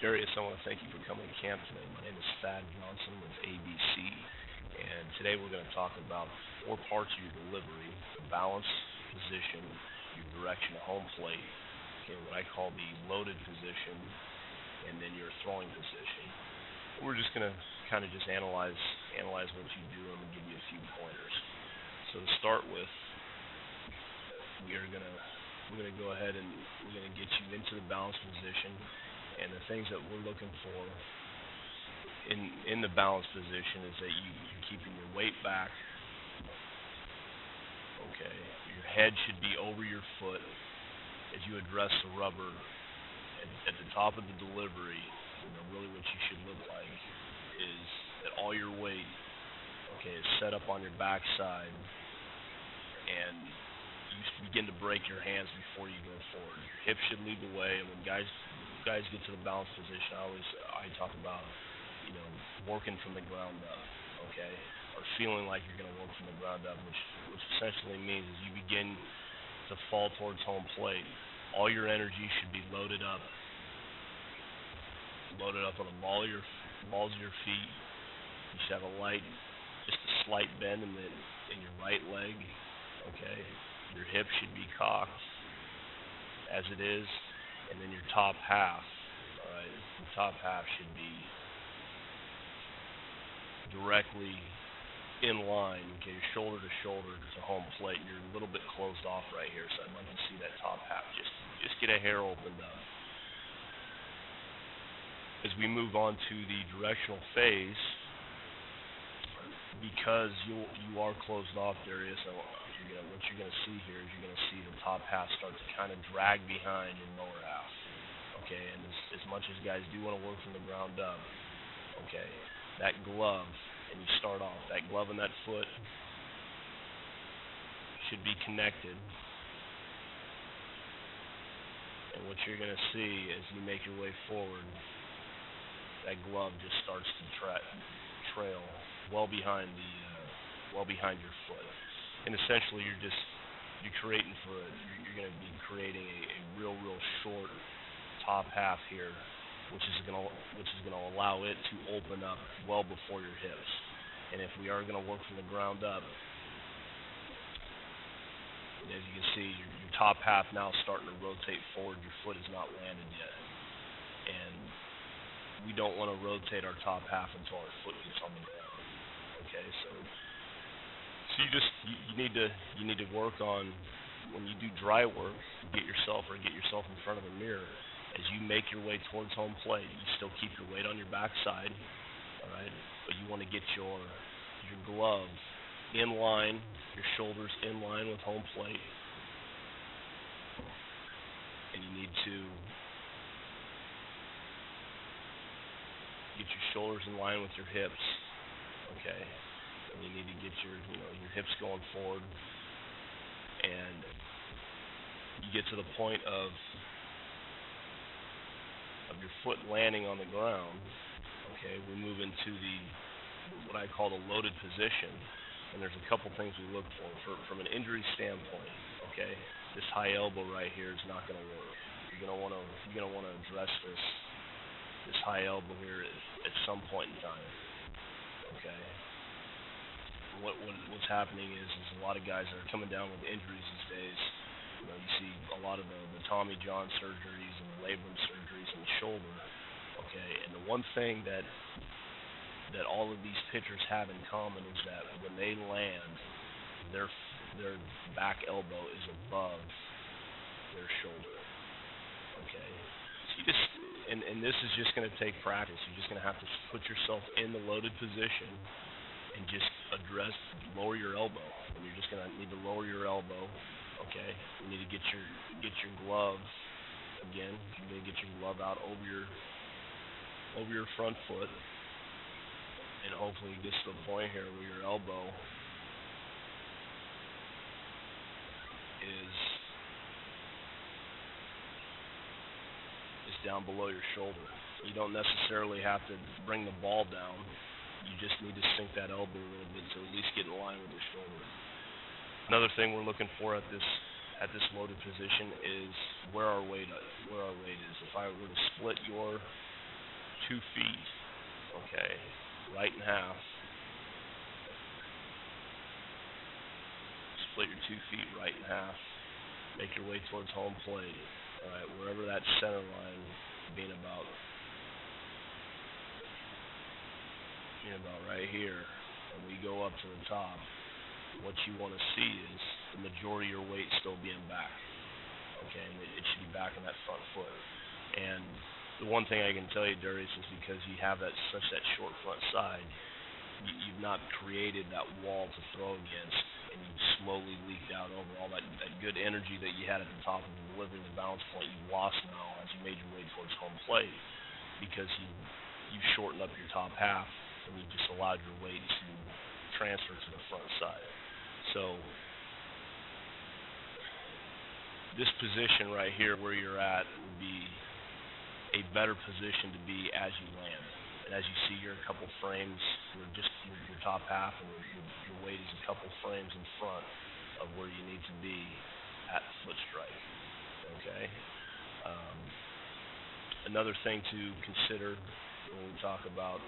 Darius, I want to thank you for coming to camp today. My name is Thad Johnson with ABC, and today we're going to talk about four parts of your delivery: balance, position, your direction of home plate, okay, what I call the loaded position, and then your throwing position. We're just going to kind of just analyze what you do and give you a few pointers. So to start with, we're gonna go ahead and we're gonna get you into the balance position, and the things that we're looking for in the balance position is that you're keeping your weight back. Okay, your head should be over your foot as you address the rubber at the top of the delivery. Really what you should look like is that all your weight, okay, is set up on your backside, and you begin to break your hands before you go forward. Your hips should lead the way, and when guys get to the balance position, I talk about working from the ground up, okay, or feeling like you're going to work from the ground up, which essentially means is you begin to fall towards home plate. All your energy should be loaded up on the balls of your feet. You should have just a slight bend in your right leg, okay. Your hip should be cocked as it is, and then your top half, all right, the top half should be directly in line, okay, your shoulder to shoulder to home plate. You're a little bit closed off right here, so I'd like to see that top half just get a hair opened up. As we move on to the directional phase, because you are closed off, Darius, what you're going to see here is you're going to see the top half start to kind of drag behind your lower half. Okay, and as much as guys do want to work from the ground up, okay, that glove, and you start off, that glove and that foot should be connected. And what you're going to see as you make your way forward, that glove just starts to trail well behind your foot, and essentially you're going to be creating a real short top half here, which is going to allow it to open up well before your hips. And if we are going to work from the ground up, as you can see, your top half now starting to rotate forward. Your foot has not landed yet, and we don't want to rotate our top half until our foot gets on the ground. Okay, so you need to work on, when you do dry work, get yourself in front of the mirror. As you make your way towards home plate, you still keep your weight on your backside, all right? But you want to get your glove in line, your shoulders in line with home plate, and you need to get your shoulders in line with your hips, okay? And you need to get your hips going forward, and you get to the point of your foot landing on the ground, okay? We move into what I call the loaded position, and there's a couple things we look for from an injury standpoint, okay? This high elbow right here is not going to work. You're going to want to address this high elbow here at some point in time, okay? What's happening is a lot of guys that are coming down with injuries these days. You see a lot of the Tommy John surgeries and labrum surgeries in the shoulder, okay? And the one thing that all of these pitchers have in common is that when they land, their back elbow is above their shoulder, okay? So and this is just going to take practice. You're just going to have to put yourself in the loaded position and just lower your elbow. And you're just going to need to lower your elbow, okay? You need to get your glove, again, you're going to get your glove out over your front foot, and hopefully it gets to the point here where your elbow is down below your shoulder. You don't necessarily have to bring the ball down. You just need to sink that elbow a little bit to at least get in line with your shoulder. Another thing we're looking for at this loaded position is where our weight is. If I were to split your 2 feet, okay, right in half. Split your 2 feet right in half. Make your way towards home plate. All right, wherever that center line being about right here, and we go up to the top, what you want to see is the majority of your weight still being back. Okay, and it should be back in that front foot. And the one thing I can tell you, Darius, is because you have that short front side, you've not created that wall to throw against, and you've slowly leaked out over all that good energy that you had at the top of delivering the balance point. You've lost now as you made your way towards home plate because you shortened up your top half and you just allowed your weight to transfer to the front side. So this position right here where you're at would be a better position to be as you land. And as you see, you're a couple frames, your top half and your weight is a couple frames in front of where you need to be at foot strike. Okay. Another thing to consider when we talk about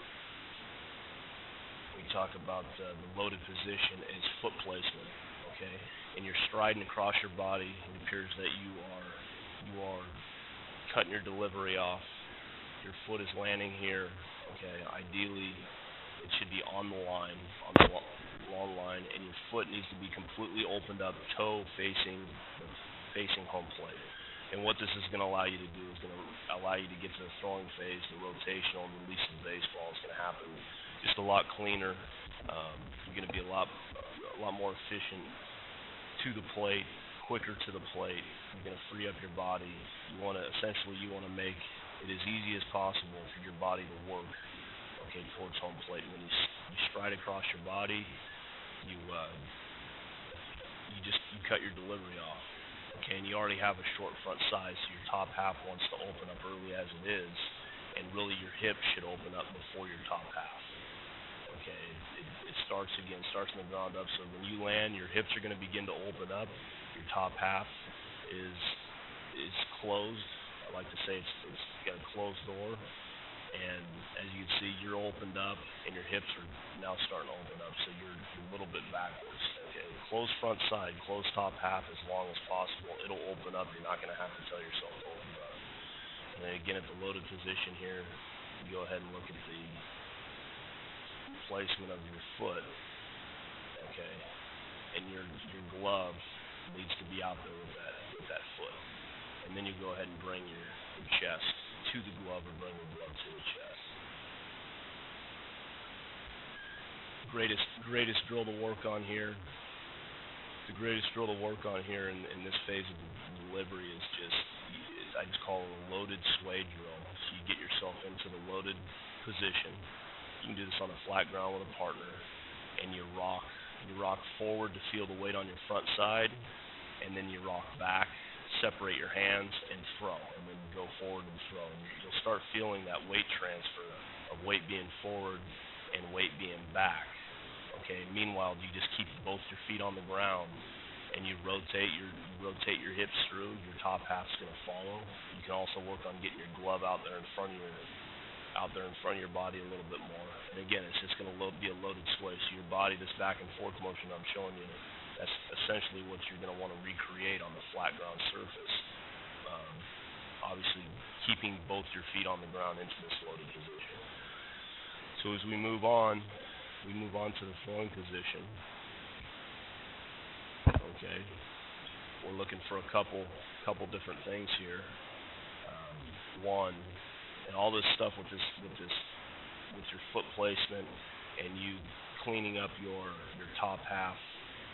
the loaded position is foot placement. Okay, and you're striding across your body. It appears that you are cutting your delivery off. Your foot is landing here. Okay, ideally it should be on the line, on the long line, and your foot needs to be completely opened up, toe facing home plate. And what this is going to allow you to do is going to allow you to get to the throwing phase, the rotational and release of the baseball is going to happen just a lot cleaner. You're going to be a lot more efficient to the plate, quicker to the plate. You're going to free up your body. You want to make it as easy as possible for your body to work, okay, towards home plate. When you stride across your body, you cut your delivery off. Okay, and you already have a short front side, so your top half wants to open up early as it is, and really your hips should open up before your top half. Okay, it starts in the ground up, so when you land, your hips are going to begin to open up. Your top half is closed. I like to say it's got a closed door, and as you can see, you're opened up, and your hips are now starting to open up, so you're a little bit backwards. Okay, closed front side, closed top half as long as possible. It'll open up. You're not going to have to tell yourself to open up. And then again, at the loaded position here, you go ahead and look at the placement of your foot. Okay, and your glove needs to be out there with that foot. And then you go ahead and bring your chest to the glove or bring the glove to the chest. Greatest drill to work on here. The greatest drill to work on here in this phase of the delivery is I just call it a loaded sway drill. So you get yourself into the loaded position. You can do this on a flat ground with a partner, and you rock forward to feel the weight on your front side, and then you rock back, separate your hands, and throw, and then go forward and throw. And you'll start feeling that weight transfer of weight being forward and weight being back. Okay. Meanwhile, you just keep both your feet on the ground, and you rotate your hips through. Your top half's going to follow. You can also work on getting your glove out there in front of your body a little bit more. And again, it's just going to be a loaded sway. So your body, this back and forth motion I'm showing you, that's essentially what you're going to want to recreate on the flat ground surface. Obviously, keeping both your feet on the ground into this loaded position. So as we move on to the throwing position. Okay, we're looking for a couple different things here. One, and all this stuff with your foot placement and you cleaning up your top half,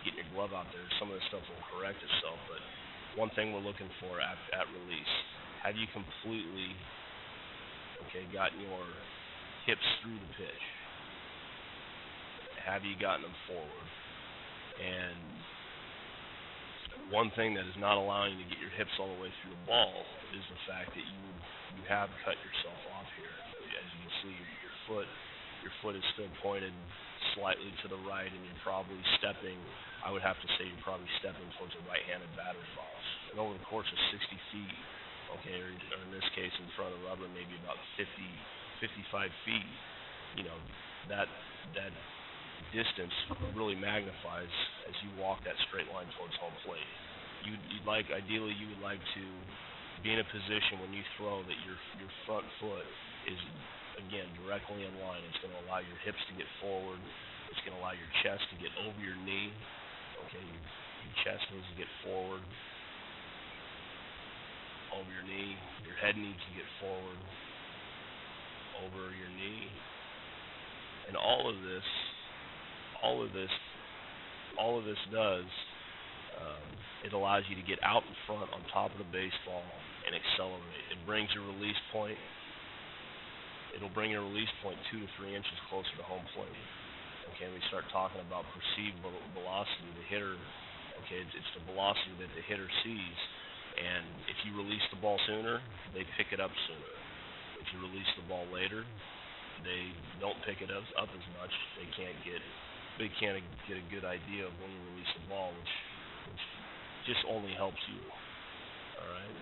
getting your glove out there, some of this stuff will correct itself. But one thing we're looking for at release, have you completely gotten your hips through the pitch? Have you gotten them forward? And one thing that is not allowing you to get your hips all the way through the ball is the fact that you have cut yourself off here. As you can see, your foot is still pointed slightly to the right, and you're probably stepping. I would have to say you're probably stepping towards a right-handed batter's box. And over the course of 60 feet, okay, or in this case in front of rubber, maybe about 50 55 feet, you know, that distance really magnifies as you walk that straight line towards home plate. Ideally you would like to be in a position when you throw that your front foot is again directly in line. It's going to allow your hips to get forward. It's going to allow your chest to get over your knee. Okay, your chest needs to get forward, over your knee. Your head needs to get forward, over your knee. And all of this does, it allows you to get out in front on top of the baseball and accelerate. It brings your release point. It'll bring your release point 2 to 3 inches closer to home plate. Okay, we start talking about perceived velocity. The hitter, okay, it's the velocity that the hitter sees. And if you release the ball sooner, they pick it up sooner. If you release the ball later, they don't pick it up as much. They can't get a good idea of when you release the ball, which just only helps you. All right.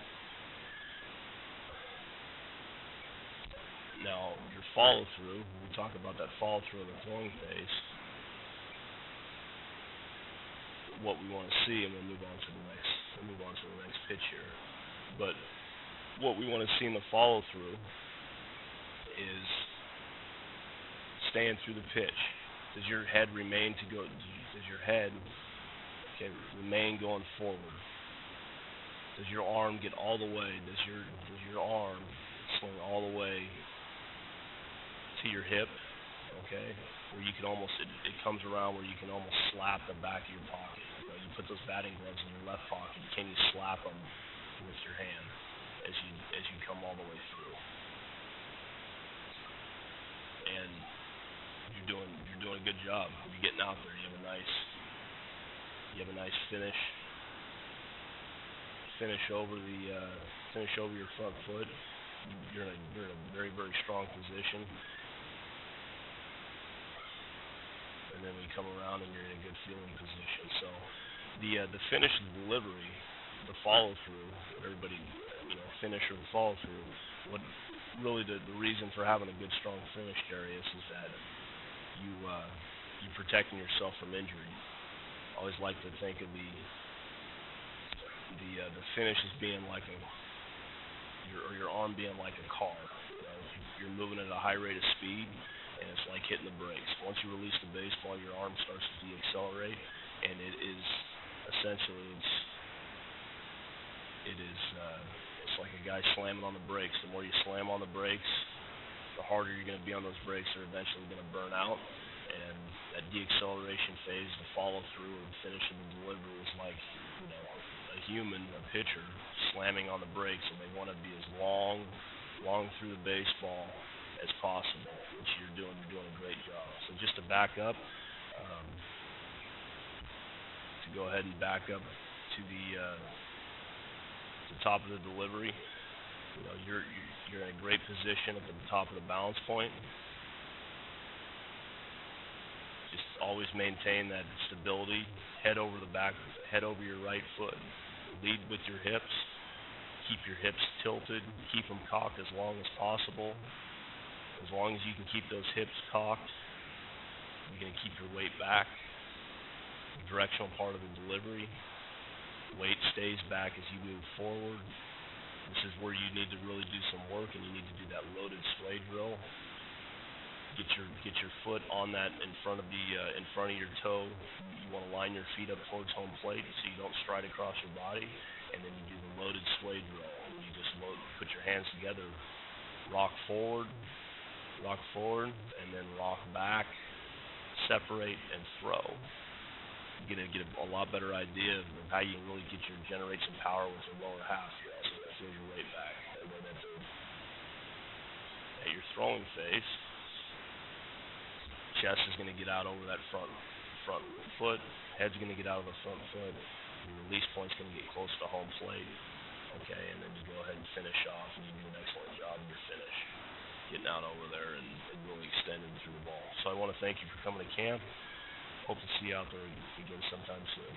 Now your follow through. We'll talk about that follow through in the throwing phase. What we want to see, and we'll move on to the next pitch here. But what we want to see in the follow through is staying through the pitch. Does your head remain to go? Does your head remain going forward? Does your arm get all the way? Does your arm swing all the way to your hip? Okay, where you can almost it comes around where you can almost slap the back of your pocket. You put those batting gloves in your left pocket. Can you slap them with your hand as you come all the way through? And you're doing a good job. You're getting out there. You have a nice finish. Finish over your front foot. You're in a very, very strong position. And then we come around and you're in a good feeling position. So the finish of the delivery, the follow through, everybody, finish or the follow through. What really the reason for having a good strong finish, Darius, is that you're protecting yourself from injury. I always like to think of the finish as being like your arm being like a car. You're moving at a high rate of speed, and it's like hitting the brakes. Once you release the baseball, your arm starts to deaccelerate, and it is essentially it's like a guy slamming on the brakes. The more you slam on the brakes, the harder you're going to be on those brakes. They're eventually going to burn out, and that deacceleration phase, the follow through, or the finish of the delivery is like a pitcher slamming on the brakes, and they want to be as long through the baseball as possible, which you're doing a great job. So just to back up, to go ahead and back up to the top of the delivery, you're in a great position at the top of the balance point. Just always maintain that stability, head over your right foot, lead with your hips, keep your hips tilted, keep them cocked as long as possible. As long as you can keep those hips cocked, you're going to keep your weight back. The directional part of the delivery, weight stays back as you move forward. This is where you need to really do some work, and you need to do that loaded sway drill. Get your foot on that in front of your toe. You want to line your feet up towards home plate so you don't stride across your body, and then you do the loaded sway drill. You just put your hands together, rock forward, and then rock back, separate, and throw. You're gonna get a lot better idea of how you can really generate some power with your lower half. You're also gonna feel your weight back, and then at your throwing phase, chest is going to get out over that front foot. Head's going to get out of the front foot. Your release point's going to get close to home plate. Okay, and then you go ahead and finish off, and you do an excellent job in your finish, getting out over there and really extending through the ball. So I want to thank you for coming to camp. Hope to see you out there again sometime soon.